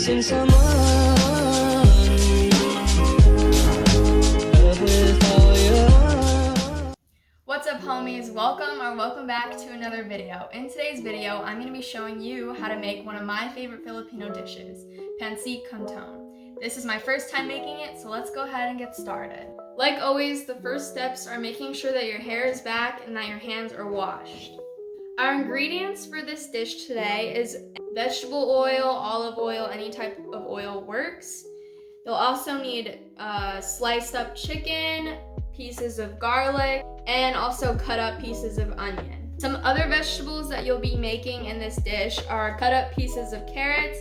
missing someone. What's up, homies? Welcome back to another video. In today's video, I'm going to be showing you how to make one of my favorite Filipino dishes, Pancit Canton. This is my first time making it, so let's go ahead and get started. Like always, the first steps are making sure that your hair is back and that your hands are washed. Our ingredients for this dish today is vegetable oil, olive oil, any type of oil works. You'll also need sliced up chicken, pieces of garlic, and also cut up pieces of onion. Some other vegetables that you'll be making in this dish are cut up pieces of carrots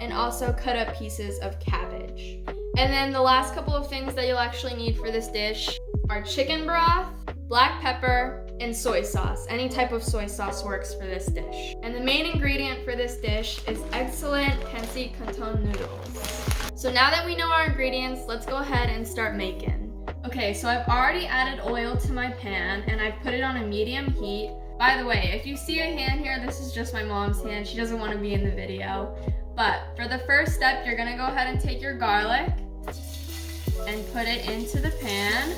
and also cut up pieces of cabbage. And then the last couple of things that you'll actually need for this dish are chicken broth, black pepper, and soy sauce. Any type of soy sauce works for this dish. And the main ingredient for this dish is excellent Pancit Canton noodles. So now that we know our ingredients, let's go ahead and start making. Okay, so I've already added oil to my pan and I've put it on a medium heat. By the way, if you see a hand here, this is just my mom's hand. She doesn't want to be in the video. But for the first step, you're gonna go ahead and take your garlic and put it into the pan.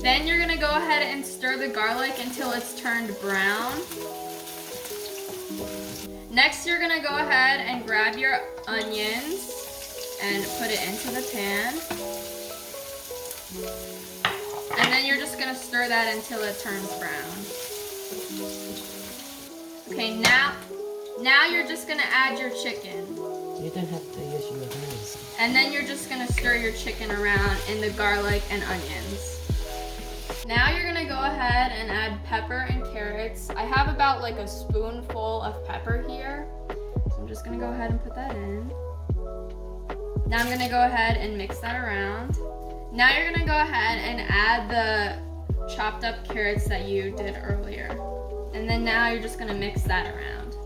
Then you're gonna go ahead and stir the garlic until it's turned brown. Next, you're gonna go ahead and grab your onions and put it into the pan. And then you're just gonna stir that until it turns brown. Okay, now you're just gonna add your chicken. You don't have to use your hands. And then you're just gonna stir your chicken around in the garlic and onions. Now you're gonna go ahead and add pepper and carrots. I have about like a spoonful of pepper here. So I'm just gonna go ahead and put that in. Now I'm gonna go ahead and mix that around. Now you're gonna go ahead and add the chopped up carrots that you did earlier. And then now you're just gonna mix that around.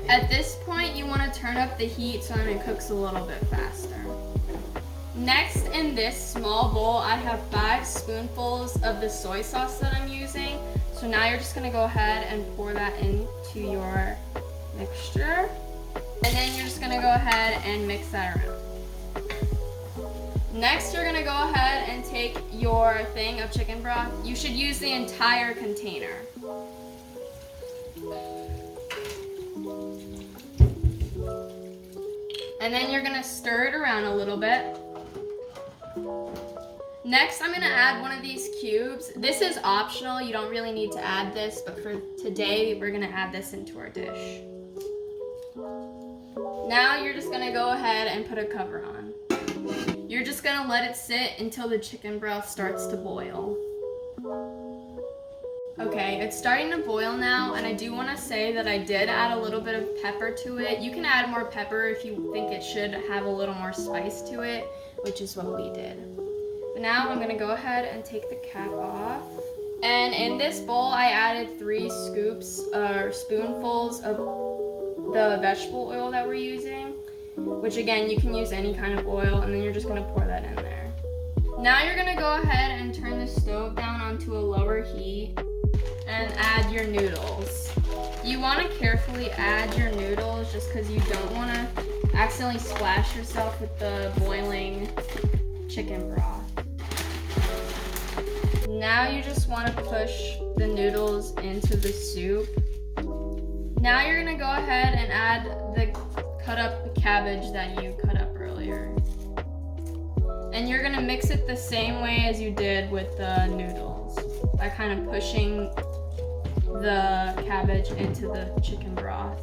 At this point, you wanna turn up the heat so that it cooks a little bit faster. Next, in this small bowl, I have 5 spoonfuls of the soy sauce that I'm using. So now you're just gonna go ahead and pour that into your mixture. And then you're just gonna go ahead and mix that around. Next, you're gonna go ahead and take your thing of chicken broth. You should use the entire container. And then you're gonna stir it around a little bit. Next, I'm gonna add one of these cubes. This is optional, you don't really need to add this, but for today, we're gonna add this into our dish. Now you're just gonna go ahead and put a cover on. You're just gonna let it sit until the chicken broth starts to boil. Okay, it's starting to boil now, and I do wanna say that I did add a little bit of pepper to it. You can add more pepper if you think it should have a little more spice to it, which is what we did. But now I'm gonna go ahead and take the cap off. And in this bowl, I added 3 scoops or spoonfuls of the vegetable oil that we're using, which again, you can use any kind of oil, and then you're just gonna pour that in there. Now you're gonna go ahead and turn the stove down onto a lower heat and add your noodles. You wanna carefully add your noodles just because you don't wanna accidentally splash yourself with the boiling chicken broth. Now you just wanna push the noodles into the soup. Now you're gonna go ahead and add the cut up cabbage that you cut up earlier. And you're gonna mix it the same way as you did with the noodles, by kind of pushing the cabbage into the chicken broth.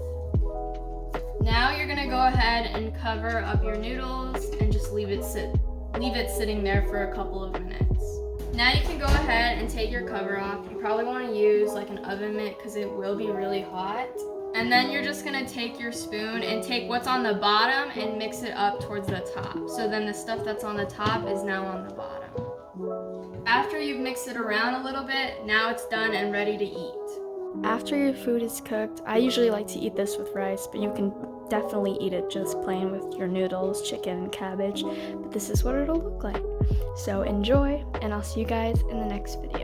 Now you're gonna go ahead and cover up your noodles and just leave it sitting there for a couple of minutes. Now you can go ahead and take your cover off. You probably wanna use like an oven mitt because it will be really hot. And then you're just gonna take your spoon and take what's on the bottom and mix it up towards the top. So then the stuff that's on the top is now on the bottom. After you've mixed it around a little bit, now it's done and ready to eat. After your food is cooked, I usually like to eat this with rice, but you can definitely eat it just plain with your noodles, chicken, and cabbage. But this is what it'll look like. So enjoy, and I'll see you guys in the next video.